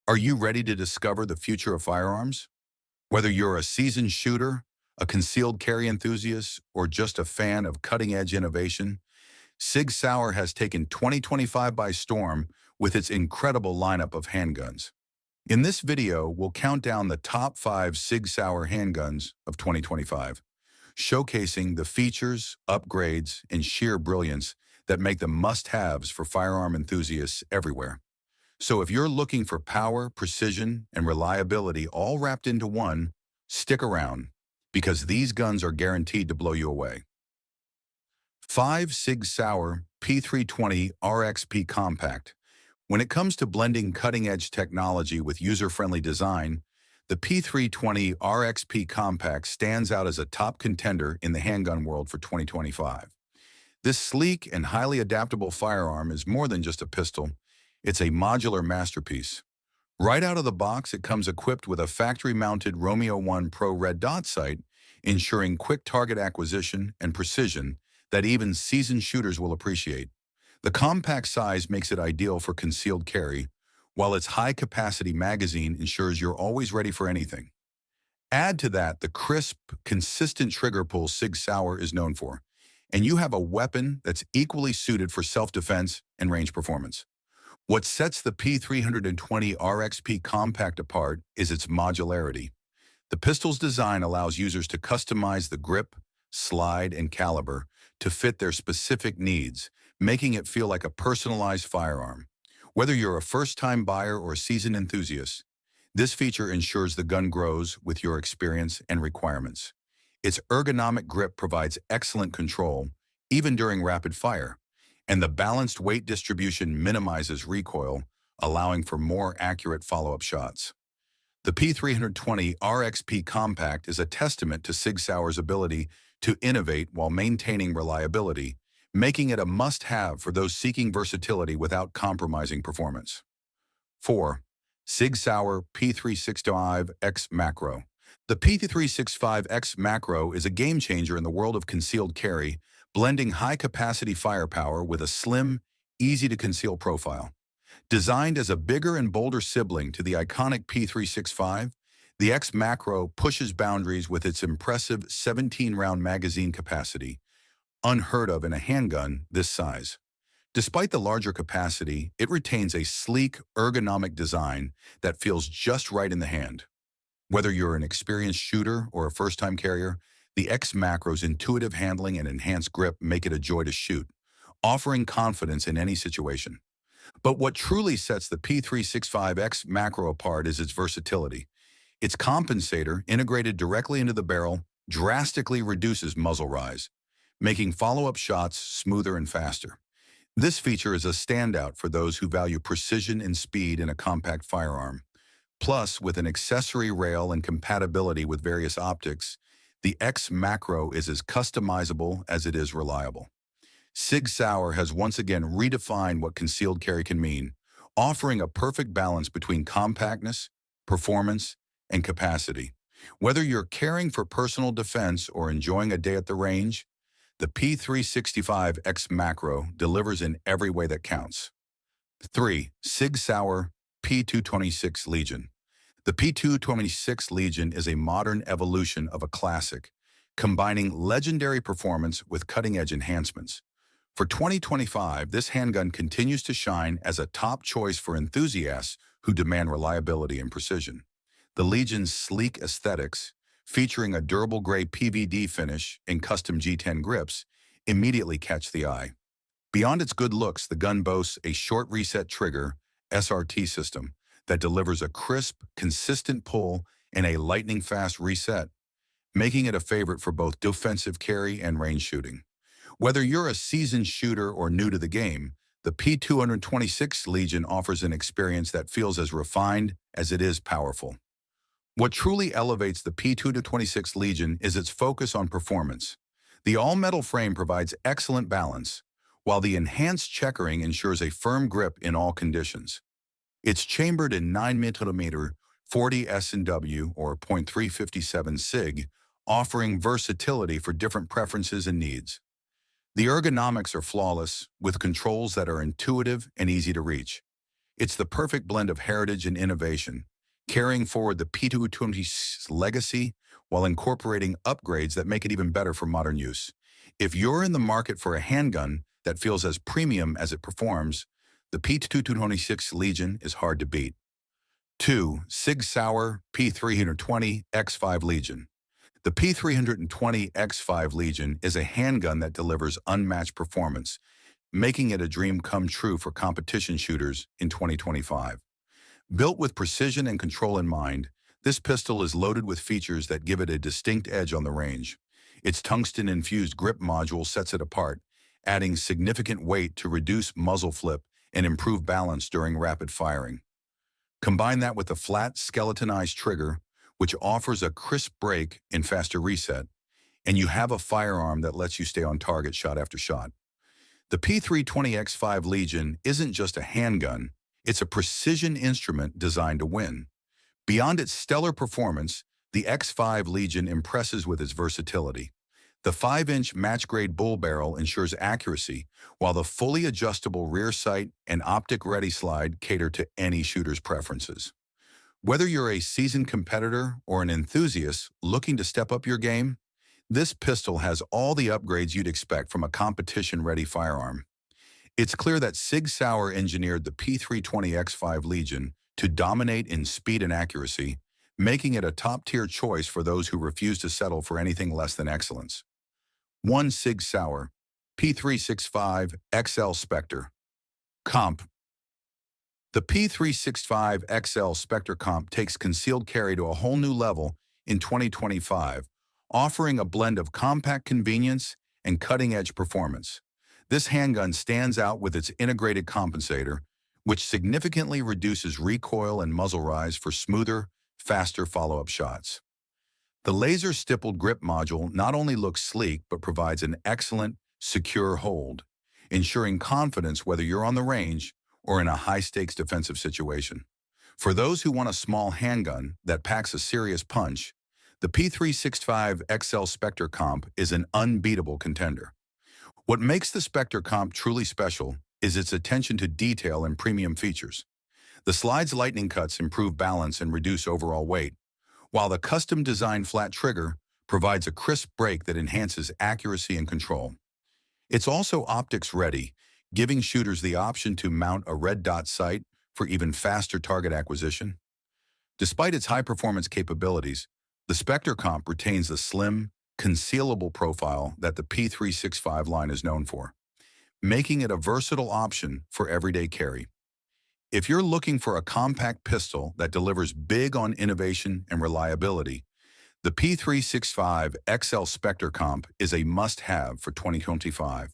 Are you ready to discover the future of firearms? Whether you're a seasoned shooter, a concealed carry enthusiast, or just a fan of cutting-edge innovation, Sig Sauer has taken 2025 by storm with its incredible lineup of handguns. In this video, we'll count down the top 5 Sig Sauer handguns of 2025, showcasing the features, upgrades, and sheer brilliance that make them must-haves for firearm enthusiasts everywhere. So if you're looking for power, precision, and reliability all wrapped into one, stick around, because these guns are guaranteed to blow you away. 5. Sig Sauer P320 RXP Compact. When it comes to blending cutting-edge technology with user-friendly design, the P320 RXP Compact stands out as a top contender in the handgun world for 2025. This sleek and highly adaptable firearm is more than just a pistol. It's a modular masterpiece. Right out of the box, it comes equipped with a factory-mounted Romeo 1 Pro red dot sight, ensuring quick target acquisition and precision that even seasoned shooters will appreciate. The compact size makes it ideal for concealed carry, while its high-capacity magazine ensures you're always ready for anything. Add to that the crisp, consistent trigger pull Sig Sauer is known for, and you have a weapon that's equally suited for self-defense and range performance. What sets the P320 RXP Compact apart is its modularity. The pistol's design allows users to customize the grip, slide, and caliber to fit their specific needs, making it feel like a personalized firearm. Whether you're a first-time buyer or a seasoned enthusiast, this feature ensures the gun grows with your experience and requirements. Its ergonomic grip provides excellent control, even during rapid fire, and the balanced weight distribution minimizes recoil, allowing for more accurate follow-up shots. The P320 RXP Compact is a testament to Sig Sauer's ability to innovate while maintaining reliability, making it a must-have for those seeking versatility without compromising performance. 4. Sig Sauer P365 XMacro. The P365 XMacro is a game-changer in the world of concealed carry, blending high-capacity firepower with a slim, easy-to-conceal profile. Designed as a bigger and bolder sibling to the iconic P365, the XMacro pushes boundaries with its impressive 17-round magazine capacity, unheard of in a handgun this size. Despite the larger capacity, it retains a sleek, ergonomic design that feels just right in the hand. Whether you're an experienced shooter or a first-time carrier, the XMacro's intuitive handling and enhanced grip make it a joy to shoot, offering confidence in any situation. But what truly sets the P365 XMacro apart is its versatility. Its compensator, integrated directly into the barrel, drastically reduces muzzle rise, making follow-up shots smoother and faster. This feature is a standout for those who value precision and speed in a compact firearm. Plus, with an accessory rail and compatibility with various optics, the XMacro is as customizable as it is reliable. Sig Sauer has once again redefined what concealed carry can mean, offering a perfect balance between compactness, performance, and capacity. Whether you're caring for personal defense or enjoying a day at the range, the P365 XMacro delivers in every way that counts. 3. Sig Sauer P226 Legion. The P226 Legion is a modern evolution of a classic, combining legendary performance with cutting-edge enhancements. For 2025, this handgun continues to shine as a top choice for enthusiasts who demand reliability and precision. The Legion's sleek aesthetics, featuring a durable gray PVD finish and custom G10 grips, immediately catch the eye. Beyond its good looks, the gun boasts a short reset trigger (SRT) system that delivers a crisp, consistent pull and a lightning-fast reset, making it a favorite for both defensive carry and range shooting. Whether you're a seasoned shooter or new to the game, the P226 Legion offers an experience that feels as refined as it is powerful. What truly elevates the P226 Legion is its focus on performance. The all-metal frame provides excellent balance, while the enhanced checkering ensures a firm grip in all conditions. It's chambered in 9mm 40 S&W or .357 SIG, offering versatility for different preferences and needs. The ergonomics are flawless, with controls that are intuitive and easy to reach. It's the perfect blend of heritage and innovation, carrying forward the P220's legacy while incorporating upgrades that make it even better for modern use. If you're in the market for a handgun that feels as premium as it performs, the P226 Legion is hard to beat. 2. Sig Sauer P320 X5 Legion. The P320 X5 Legion is a handgun that delivers unmatched performance, making it a dream come true for competition shooters in 2025. Built with precision and control in mind, this pistol is loaded with features that give it a distinct edge on the range. Its tungsten-infused grip module sets it apart, adding significant weight to reduce muzzle flip and improve balance during rapid firing. Combine that with a flat, skeletonized trigger, which offers a crisp break and faster reset, and you have a firearm that lets you stay on target shot after shot. The P320X5 Legion isn't just a handgun, it's a precision instrument designed to win. Beyond its stellar performance, the X5 Legion impresses with its versatility. The 5-inch match-grade bull barrel ensures accuracy, while the fully adjustable rear sight and optic-ready slide cater to any shooter's preferences. Whether you're a seasoned competitor or an enthusiast looking to step up your game, this pistol has all the upgrades you'd expect from a competition-ready firearm. It's clear that Sig Sauer engineered the P320X5 Legion to dominate in speed and accuracy, making it a top-tier choice for those who refuse to settle for anything less than excellence. 1. Sig Sauer P365 XL Spectre Comp. The P365 XL Spectre Comp takes concealed carry to a whole new level in 2025, offering a blend of compact convenience and cutting-edge performance. This handgun stands out with its integrated compensator, which significantly reduces recoil and muzzle rise for smoother, faster follow-up shots. The laser-stippled grip module not only looks sleek but provides an excellent, secure hold, ensuring confidence whether you're on the range or in a high-stakes defensive situation. For those who want a small handgun that packs a serious punch, the P365 XL Spectre Comp is an unbeatable contender. What makes the Spectre Comp truly special is its attention to detail and premium features. The slide's lightning cuts improve balance and reduce overall weight, while the custom-designed flat trigger provides a crisp break that enhances accuracy and control. It's also optics-ready, giving shooters the option to mount a red dot sight for even faster target acquisition. Despite its high-performance capabilities, the Spectre Comp retains the slim, concealable profile that the P365 line is known for, making it a versatile option for everyday carry. If you're looking for a compact pistol that delivers big on innovation and reliability, the P365 XL Spectre Comp is a must-have for 2025.